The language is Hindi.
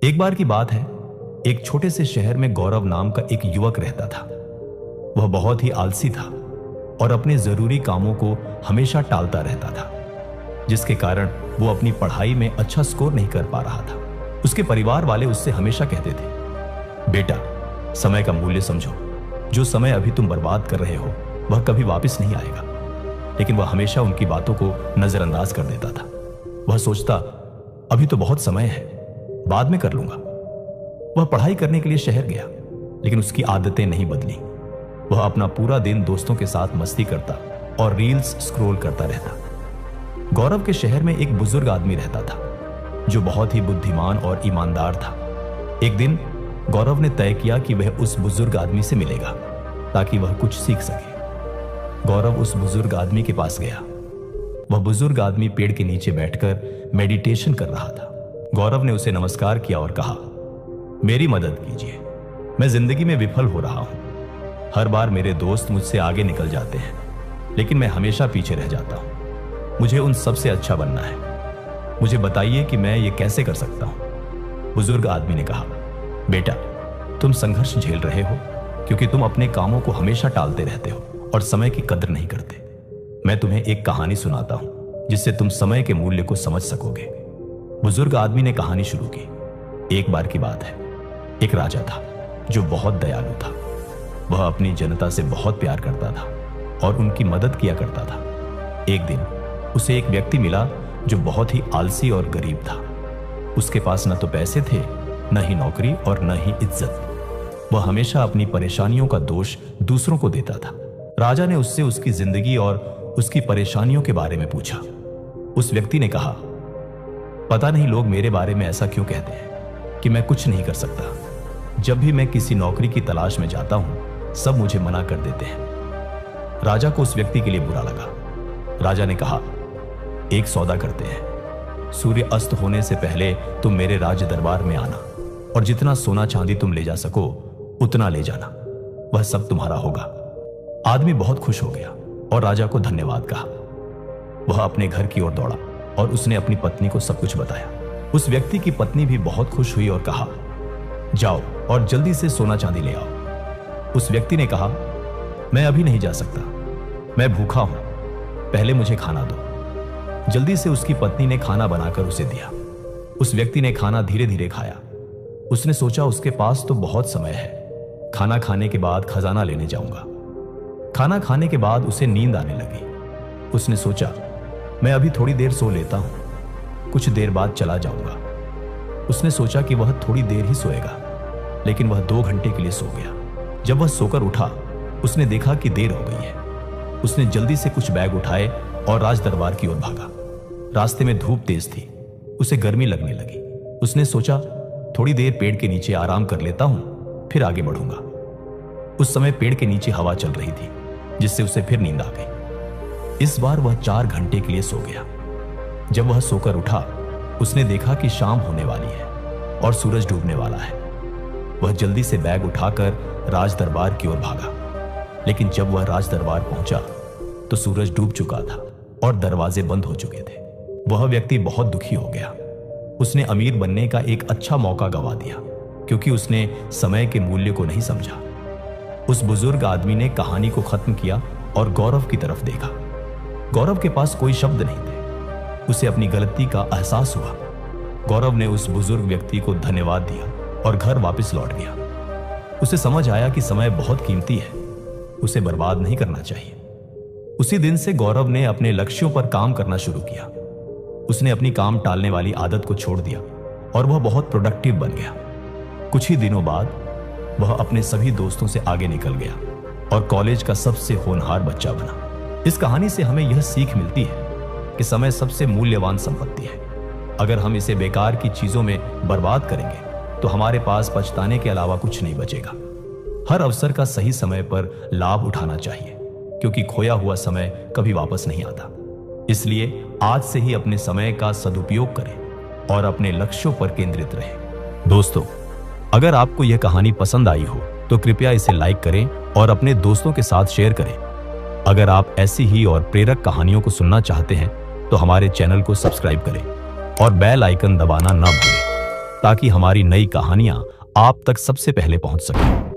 एक बार की बात है, एक छोटे से शहर में गौरव नाम का एक युवक रहता था। वह बहुत ही आलसी था और अपने जरूरी कामों को हमेशा टालता रहता था, जिसके कारण वो अपनी पढ़ाई में अच्छा स्कोर नहीं कर पा रहा था। उसके परिवार वाले उससे हमेशा कहते थे, बेटा समय का मूल्य समझो, जो समय अभी तुम बर्बाद कर रहे हो वह कभी वापस नहीं आएगा। लेकिन वह हमेशा उनकी बातों को नजरअंदाज कर देता था। वह सोचता, अभी तो बहुत समय है, बाद में कर लूंगा। वह पढ़ाई करने के लिए शहर गया, लेकिन उसकी आदतें नहीं बदली। वह अपना पूरा दिन दोस्तों के साथ मस्ती करता और रील्स स्क्रॉल करता रहता। गौरव के शहर में एक बुजुर्ग आदमी रहता था, जो बहुत ही बुद्धिमान और ईमानदार था। एक दिन गौरव ने तय किया कि वह उस बुजुर्ग आदमी से मिलेगा ताकि वह कुछ सीख सके। गौरव उस बुजुर्ग आदमी के पास गया। वह बुजुर्ग आदमी पेड़ के नीचे बैठकर मेडिटेशन कर रहा था। गौरव ने उसे नमस्कार किया और कहा, मेरी मदद कीजिए, मैं जिंदगी में विफल हो रहा हूं। हर बार मेरे दोस्त मुझसे आगे निकल जाते हैं, लेकिन मैं हमेशा पीछे रह जाता हूं। मुझे उन सबसे अच्छा बनना है। मुझे बताइए कि मैं ये कैसे कर सकता हूं। बुजुर्ग आदमी ने कहा, बेटा तुम संघर्ष झेल रहे हो क्योंकि तुम अपने कामों को हमेशा टालते रहते हो और समय की कदर नहीं करते। मैं तुम्हें एक कहानी सुनाता हूं जिससे तुम समय के मूल्य को समझ सकोगे। बुजुर्ग आदमी ने कहानी शुरू की। एक बार की बात है, एक राजा था जो बहुत दयालु था। वह अपनी जनता से बहुत प्यार करता था और उनकी मदद किया करता था। एक दिन उसे एक व्यक्ति मिला जो बहुत ही आलसी और गरीब था। उसके पास न तो पैसे थे, न ही नौकरी और न ही इज्जत। वह हमेशा अपनी परेशानियों का दोष दूसरों को देता था। राजा ने उससे उसकी जिंदगी और उसकी परेशानियों के बारे में पूछा। उस व्यक्ति ने कहा, पता नहीं लोग मेरे बारे में ऐसा क्यों कहते हैं कि मैं कुछ नहीं कर सकता। जब भी मैं किसी नौकरी की तलाश में जाता हूं, सब मुझे मना कर देते हैं। राजा को उस व्यक्ति के लिए बुरा लगा। राजा ने कहा, एक सौदा करते हैं। सूर्य अस्त होने से पहले तुम मेरे राज दरबार में आना और जितना सोना चांदी तुम ले जा सको उतना ले जाना। वह सब तुम्हारा होगा। आदमी बहुत खुश हो गया और राजा को धन्यवाद कहा। वह अपने घर की ओर दौड़ा और उसने अपनी पत्नी को सब कुछ बताया। उस व्यक्ति की पत्नी भी बहुत खुश हुई और कहा, जाओ और जल्दी से सोना चांदी ले आओ। उस व्यक्ति ने कहा, मैं अभी नहीं जा सकता, मैं भूखा हूं, पहले मुझे खाना दो। जल्दी से उसकी पत्नी ने खाना बनाकर उसे दिया। उस व्यक्ति ने खाना धीरे धीरे खाया। उसने सोचा उसके पास तो बहुत समय है, खाना खाने के बाद खजाना लेने जाऊंगा। खाना खाने के बाद उसे नींद आने लगी। उसने सोचा, मैं अभी थोड़ी देर सो लेता हूं, कुछ देर बाद चला जाऊंगा। उसने सोचा कि वह थोड़ी देर ही सोएगा, लेकिन वह 2 घंटे के लिए सो गया। जब वह सोकर उठा, उसने देखा कि देर हो गई है। उसने जल्दी से कुछ बैग उठाए और राज दरबार की ओर भागा। रास्ते में धूप तेज थी, उसे गर्मी लगने लगी। उसने सोचा, थोड़ी देर पेड़ के नीचे आराम कर लेता हूं, फिर आगे बढ़ूंगा। उस समय पेड़ के नीचे हवा चल रही थी, जिससे उसे फिर नींद आ गई। इस बार वह 4 घंटे के लिए सो गया। जब वह सोकर उठा, उसने देखा कि शाम होने वाली है और सूरज डूबने वाला है। वह जल्दी से बैग उठाकर राज दरबार की ओर भागा, लेकिन जब वह राज दरबार पहुंचा तो सूरज डूब चुका था और दरवाजे बंद हो चुके थे। वह व्यक्ति बहुत दुखी हो गया। उसने अमीर बनने का एक अच्छा मौका गंवा दिया क्योंकि उसने समय के मूल्य को नहीं समझा। उस बुजुर्ग आदमी ने कहानी को खत्म किया और गौरव की तरफ देखा। गौरव के पास कोई शब्द नहीं थे। उसे अपनी गलती का एहसास हुआ। गौरव ने उस बुजुर्ग व्यक्ति को धन्यवाद दिया और घर वापस लौट गया। उसे समझ आया कि समय बहुत कीमती है, उसे बर्बाद नहीं करना चाहिए। उसी दिन से गौरव ने अपने लक्ष्यों पर काम करना शुरू किया। उसने अपनी काम टालने वाली आदत को छोड़ दिया और वह बहुत प्रोडक्टिव बन गया। कुछ ही दिनों बाद वह अपने सभी दोस्तों से आगे निकल गया और कॉलेज का सबसे होनहार बच्चा बना। इस कहानी से हमें यह सीख मिलती है कि समय सबसे मूल्यवान संपत्ति है। अगर हम इसे बेकार की चीजों में बर्बाद करेंगे तो हमारे पास पछताने के अलावा कुछ नहीं बचेगा। हर अवसर का सही समय पर लाभ उठाना चाहिए, क्योंकि खोया हुआ समय कभी वापस नहीं आता। इसलिए आज से ही अपने समय का सदुपयोग करें और अपने लक्ष्यों पर केंद्रित रहें। दोस्तों, अगर आपको यह कहानी पसंद आई हो तो कृपया इसे लाइक करें और अपने दोस्तों के साथ शेयर करें। अगर आप ऐसी ही और प्रेरक कहानियों को सुनना चाहते हैं तो हमारे चैनल को सब्सक्राइब करें और बेल आइकन दबाना ना भूलें। ताकि हमारी नई कहानियां आप तक सबसे पहले पहुंच सकें।